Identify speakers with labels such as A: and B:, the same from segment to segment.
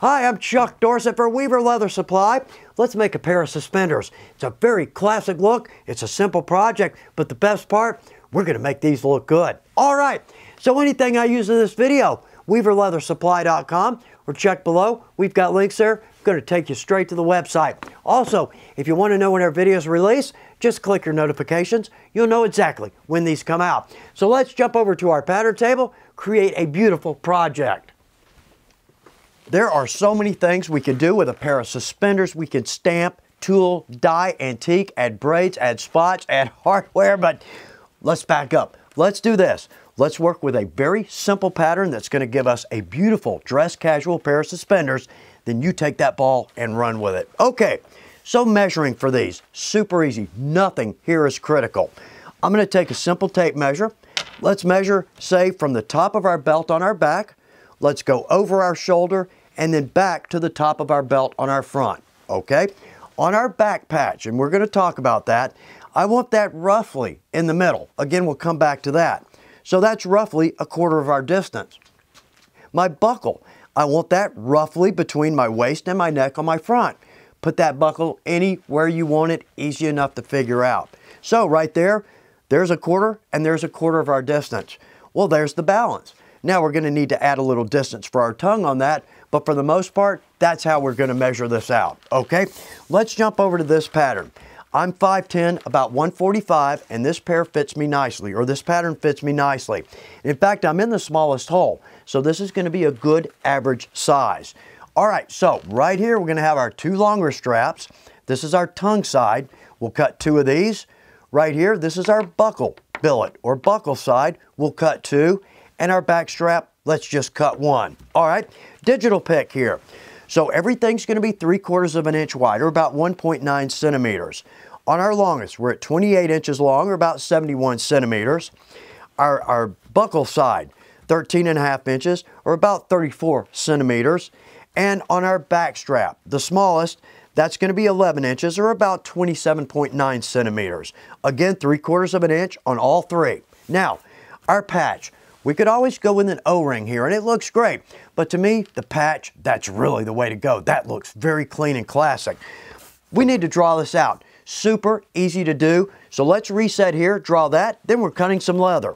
A: Hi, I'm Chuck Dorsett for Weaver Leather Supply. Let's make a pair of suspenders. It's a very classic look. It's a simple project, but the best part, we're going to make these look good. All right, so anything I use in this video, weaverleathersupply.com or check below. We've got links there. I'm going to take you straight to the website. Also, if you want to know when our videos release, just click your notifications. You'll know exactly when these come out. So let's jump over to our pattern table, create a beautiful project. There are so many things we can do with a pair of suspenders. We can stamp, tool, dye, antique, add braids, add spots, add hardware, but let's back up. Let's do this. Let's work with a very simple pattern that's going to give us a beautiful dress casual pair of suspenders. Then you take that ball and run with it. Okay, so measuring for these, super easy. Nothing here is critical. I'm going to take a simple tape measure. Let's measure, say, from the top of our belt on our back. Let's go over our shoulder and then back to the top of our belt on our front, okay? On our back patch, and we're going to talk about that, I want that roughly in the middle. Again, we'll come back to that. So that's roughly a quarter of our distance. My buckle, I want that roughly between my waist and my neck on my front. Put that buckle anywhere you want it, easy enough to figure out. So right there, there's a quarter and there's a quarter of our distance. Well, there's the balance. Now we're going to need to add a little distance for our tongue on that, but for the most part, that's how we're going to measure this out, okay? Let's jump over to this pattern. I'm 5'10", about 145, and this pair fits me nicely, or this pattern fits me nicely. In fact, I'm in the smallest hole, so this is going to be a good average size. All right, so right here, we're going to have our two longer straps. This is our tongue side. We'll cut two of these. Right here, this is our buckle billet, or buckle side. We'll cut two. And our back strap, let's just cut one. All right, digital pick here. So everything's going to be 3/4 of an inch wide, or about 1.9 centimeters. On our longest, we're at 28 inches long, or about 71 centimeters. Our buckle side, 13.5 inches, or about 34 centimeters. And on our back strap, the smallest, that's going to be 11 inches, or about 27.9 centimeters. Again, 3/4 of an inch on all three. Now, our patch. We could always go with an O-ring here, and it looks great. But to me, the patch, that's really the way to go. That looks very clean and classic. We need to draw this out. Super easy to do. So let's reset here, draw that, then we're cutting some leather.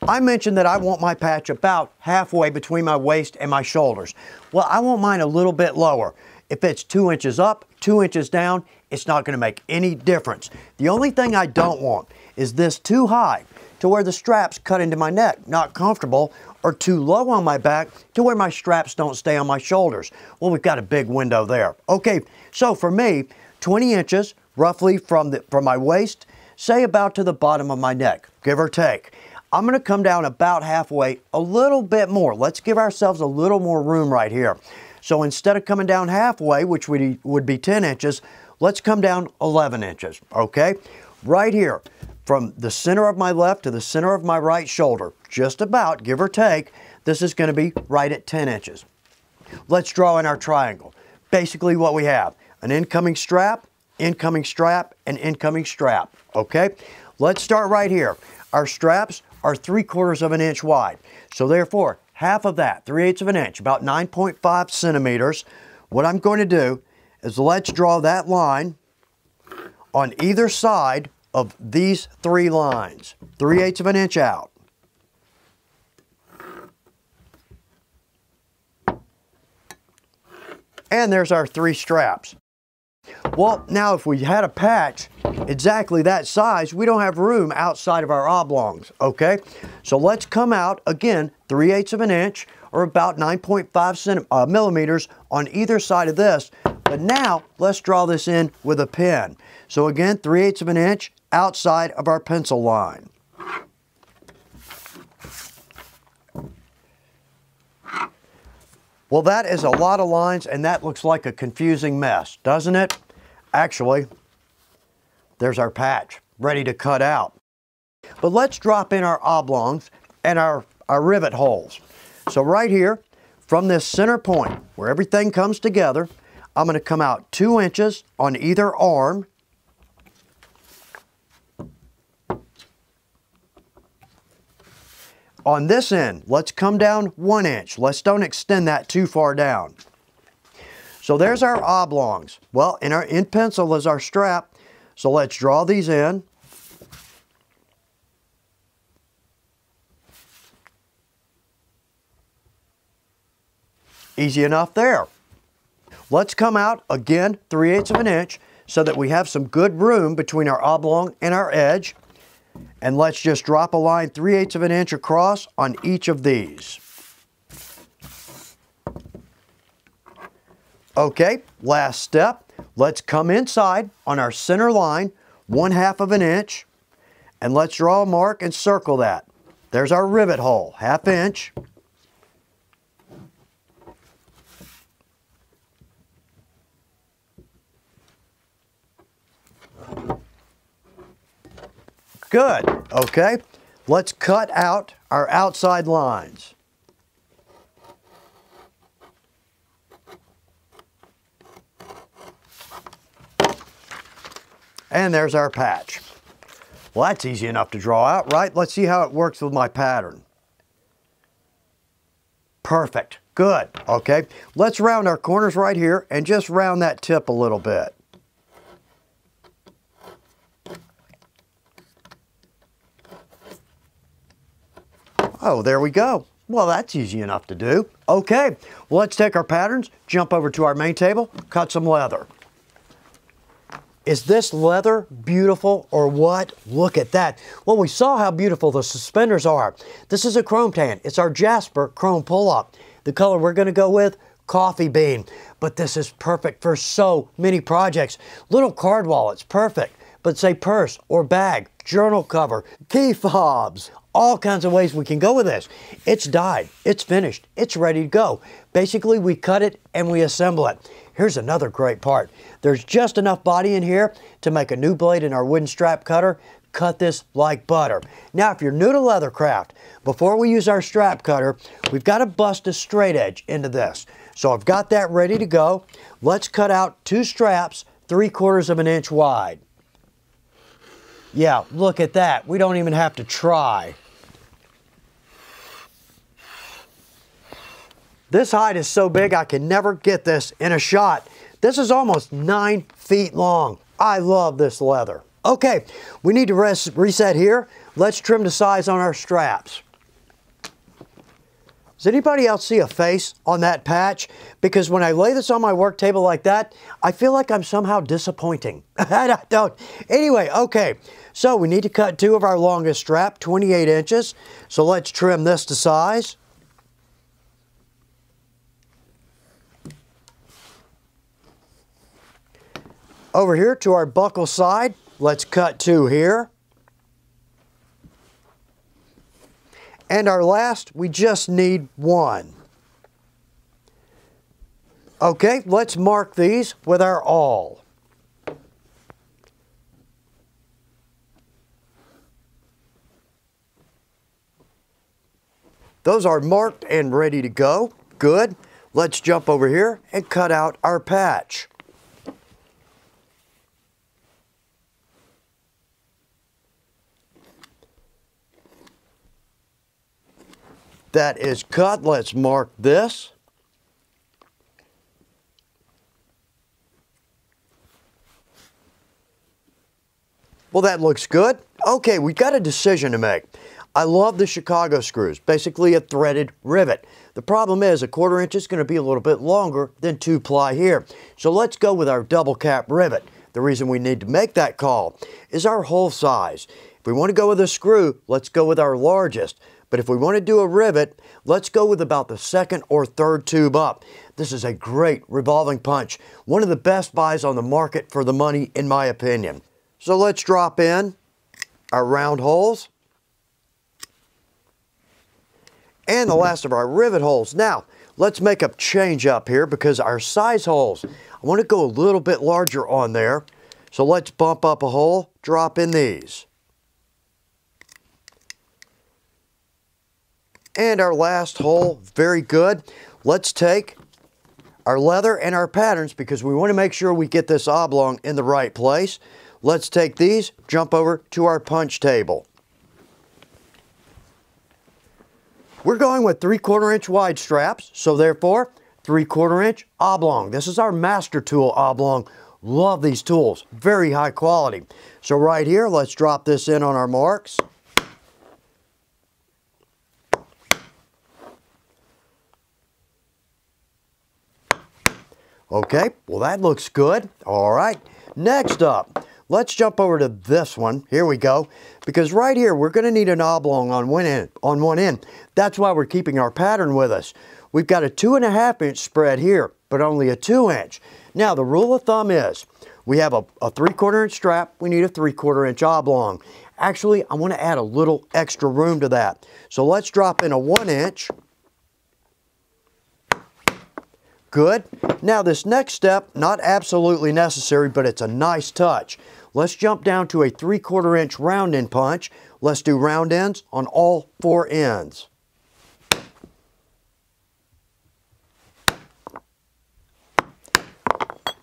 A: I mentioned that I want my patch about halfway between my waist and my shoulders. Well, I want mine a little bit lower. If it's 2 inches up, 2 inches down, it's not going to make any difference. The only thing I don't want is this too high to where the straps cut into my neck, not comfortable, or too low on my back to where my straps don't stay on my shoulders. Well, we've got a big window there. Okay, so for me, 20 inches roughly from my waist, say about to the bottom of my neck, give or take. I'm going to come down about halfway, a little bit more. Let's give ourselves a little more room right here. So instead of coming down halfway, which would be 10 inches, let's come down 11 inches, okay? Right here, from the center of my left to the center of my right shoulder, just about, give or take, this is going to be right at 10 inches. Let's draw in our triangle. Basically what we have, an incoming strap, and incoming strap, okay? Let's start right here. Our straps are 3/4 of an inch wide. So therefore, half of that, 3/8 of an inch, about 9.5 centimeters. What I'm going to do is let's draw that line on either side of these three lines, 3/8 of an inch out. And there's our three straps. Well, now if we had a patch exactly that size, we don't have room outside of our oblongs, okay? So let's come out, again, 3/8 of an inch, or about 9.5 millimeters on either side of this. But now, let's draw this in with a pen. So again, 3/8 of an inch outside of our pencil line. Well, that is a lot of lines, and that looks like a confusing mess, doesn't it? Actually, there's our patch, ready to cut out. But let's drop in our oblongs and our rivet holes. So right here, from this center point, where everything comes together, I'm going to come out 2 inches on either arm. On this end, let's come down 1 inch. Let's don't extend that too far down. So there's our oblongs. Well, in pencil is our strap. So let's draw these in. Easy enough there. Let's come out again 3/8 of an inch so that we have some good room between our oblong and our edge. And let's just drop a line 3/8 of an inch across on each of these. Okay, last step. Let's come inside on our center line 1/2 of an inch, and let's draw a mark and circle that. There's our rivet hole, 1/2 inch. Good, okay. Let's cut out our outside lines. And there's our patch. Well, that's easy enough to draw out, right? Let's see how it works with my pattern. Perfect, good, okay. Let's round our corners right here and just round that tip a little bit. Oh, there we go. Well, that's easy enough to do. Okay, well, let's take our patterns, jump over to our main table, cut some leather. Is this leather beautiful or what? Look at that. Well, we saw how beautiful the suspenders are. This is a chrome tan. It's our Jasper Chrome Pull-Up. The color we're going to go with, coffee bean. But this is perfect for so many projects. Little card wallets, perfect. But say purse or bag, journal cover, key fobs. All kinds of ways we can go with this. It's dyed, it's finished, it's ready to go. Basically, we cut it and we assemble it. Here's another great part. There's just enough body in here to make a new blade in our wooden strap cutter. Cut this like butter. Now, if you're new to leathercraft, before we use our strap cutter, we've got to bust a straight edge into this. So I've got that ready to go. Let's cut out 2 straps 3/4 of an inch wide. Yeah, look at that. We don't even have to try. This hide is so big I can never get this in a shot. This is almost 9 feet long. I love this leather. Okay, we need to reset here. Let's trim the size on our straps. Does anybody else see a face on that patch? Because when I lay this on my work table like that, I feel like I'm somehow disappointing. I don't. Anyway, okay, so we need to cut 2 of our longest strap, 28 inches. So let's trim this to size. Over here to our buckle side, let's cut 2 here. And our last, we just need 1. Okay, let's mark these with our awl. Those are marked and ready to go. Good. Let's jump over here and cut out our patch. That is cut. Let's mark this. Well, that looks good. Okay, we've got a decision to make. I love the Chicago screws, basically a threaded rivet. The problem is 1/4 inch is going to be a little bit longer than 2-ply here. So let's go with our double cap rivet. The reason we need to make that call is our hole size. If we want to go with a screw, let's go with our largest. But if we want to do a rivet, let's go with about the 2nd or 3rd tube up. This is a great revolving punch. One of the best buys on the market for the money, in my opinion. So let's drop in our round holes. And the last of our rivet holes. Now, let's make a change up here because our size holes, I want to go a little bit larger on there. So let's bump up a hole, drop in these. And our last hole, very good. Let's take our leather and our patterns because we want to make sure we get this oblong in the right place. Let's take these, jump over to our punch table. We're going with 3/4 inch wide straps, so therefore 3/4 inch oblong. This is our master tool oblong. Love these tools, very high quality. So right here, let's drop this in on our marks. Okay, well that looks good. All right, next up, let's jump over to this one. Here we go. Because right here, we're going to need an oblong on one end. That's why we're keeping our pattern with us. We've got a 2.5 inch spread here, but only a 2 inch. Now, the rule of thumb is, we have a 3/4 inch strap, we need a 3/4 inch oblong. Actually, I want to add a little extra room to that. So let's drop in a 1 inch. Good. Now this next step, not absolutely necessary, but it's a nice touch. Let's jump down to a 3/4 inch round end punch. Let's do round ends on all 4 ends.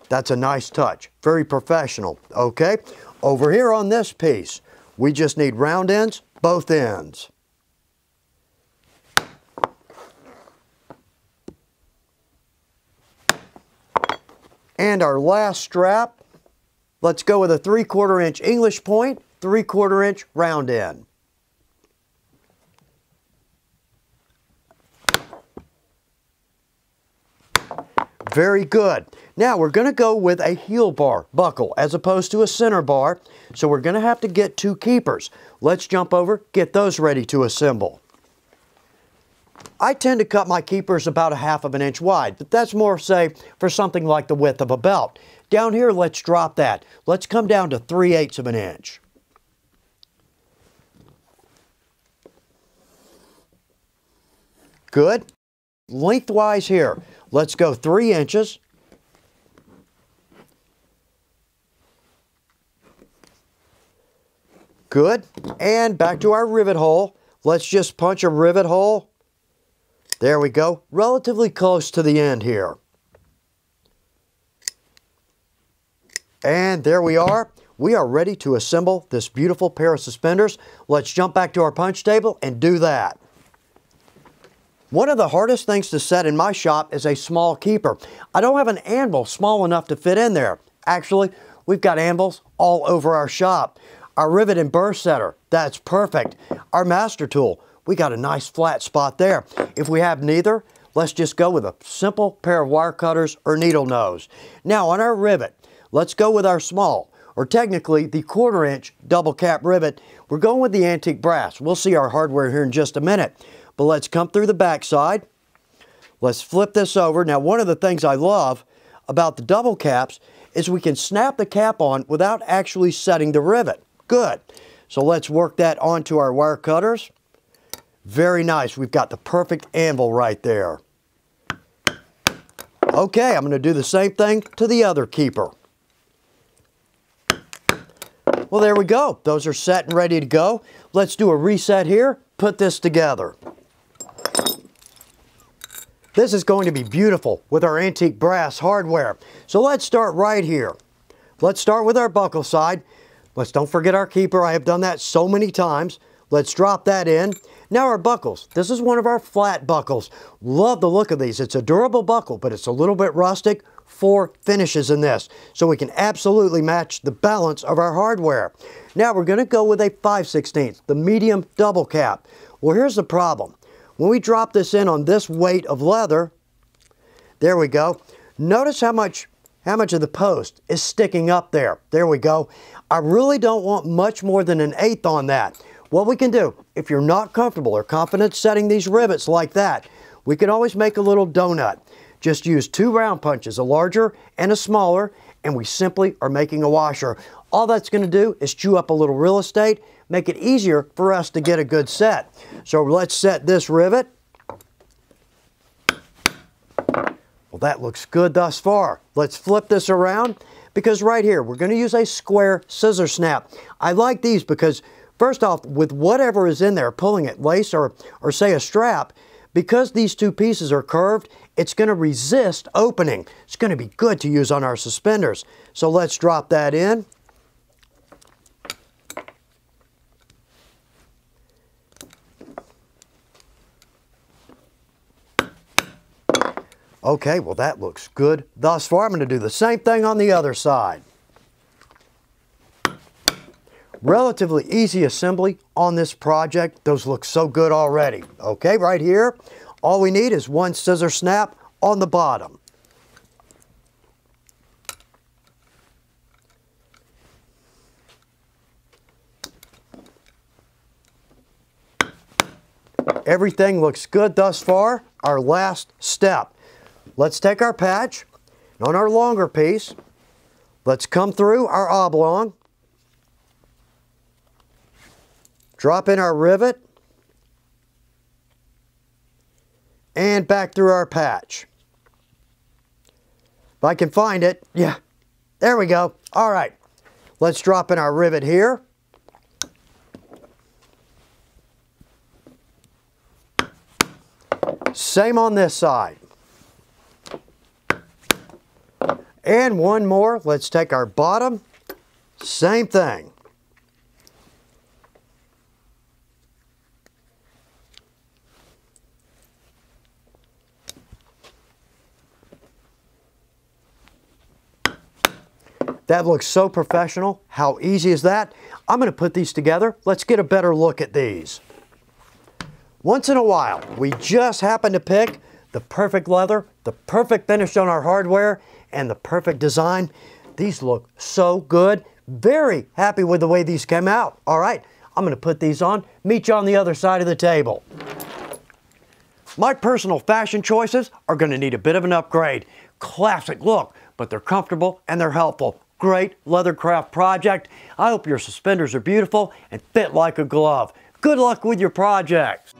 A: That's a nice touch. Very professional. Okay. Over here on this piece, we just need round ends, both ends. And our last strap, let's go with a 3/4 inch English point, 3/4 inch round end. Very good. Now we're going to go with a heel bar buckle as opposed to a center bar. So we're going to have to get 2 keepers. Let's jump over, get those ready to assemble. I tend to cut my keepers about 1/2 inch wide, but that's more, say, for something like the width of a belt. Down here, let's drop that. Let's come down to 3/8 inch. Good. Lengthwise here, let's go 3 inches. Good. And back to our rivet hole. Let's just punch a rivet hole. There we go, relatively close to the end here. And there we are. We are ready to assemble this beautiful pair of suspenders. Let's jump back to our punch table and do that. One of the hardest things to set in my shop is a small keeper. I don't have an anvil small enough to fit in there. Actually, we've got anvils all over our shop. Our rivet and burr setter, that's perfect. Our master tool, we got a nice flat spot there. If we have neither, let's just go with a simple pair of wire cutters or needle nose. Now on our rivet, let's go with our small, or technically the 1/4 inch double cap rivet. We're going with the antique brass. We'll see our hardware here in just a minute. But let's come through the back side. Let's flip this over. Now one of the things I love about the double caps is we can snap the cap on without actually setting the rivet. Good. So let's work that onto our wire cutters. Very nice. We've got the perfect anvil right there. Okay, I'm going to do the same thing to the other keeper. Well, there we go. Those are set and ready to go. Let's do a reset here. Put this together. This is going to be beautiful with our antique brass hardware. So let's start right here. Let's start with our buckle side. Let's don't forget our keeper. I have done that so many times. Let's drop that in. Now our buckles. This is one of our flat buckles. Love the look of these. It's a durable buckle, but it's a little bit rustic. 4 finishes in this. So we can absolutely match the balance of our hardware. Now we're going to go with a 5/16, the medium double cap. Well, here's the problem. When we drop this in on this weight of leather, there we go. Notice how much of the post is sticking up there. There we go. I really don't want much more than 1/8 on that. What we can do, if you're not comfortable or confident setting these rivets like that, we can always make a little donut. Just use 2 round punches, a larger and a smaller, and we simply are making a washer. All that's going to do is chew up a little real estate, make it easier for us to get a good set. So let's set this rivet. Well, that looks good thus far. Let's flip this around, because right here, we're going to use a square scissor snap. I like these because, first off, with whatever is in there, pulling it, lace or say a strap, because these 2 pieces are curved, it's going to resist opening. It's going to be good to use on our suspenders. So let's drop that in. Okay, well that looks good thus far. I'm going to do the same thing on the other side. Relatively easy assembly on this project. Those look so good already. Okay, right here, all we need is one scissor snap on the bottom. Everything looks good thus far. Our last step. Let's take our patch, and on our longer piece, let's come through our oblong, drop in our rivet, and back through our patch. If I can find it, yeah, there we go. All right, let's drop in our rivet here. Same on this side. And one more, let's take our bottom, same thing. That looks so professional. How easy is that? I'm going to put these together. Let's get a better look at these. Once in a while, we just happen to pick the perfect leather, the perfect finish on our hardware, and the perfect design. These look so good. Very happy with the way these came out. All right, I'm going to put these on. Meet you on the other side of the table. My personal fashion choices are going to need a bit of an upgrade. Classic look, but they're comfortable and they're helpful. Great leathercraft project. I hope your suspenders are beautiful and fit like a glove. Good luck with your projects.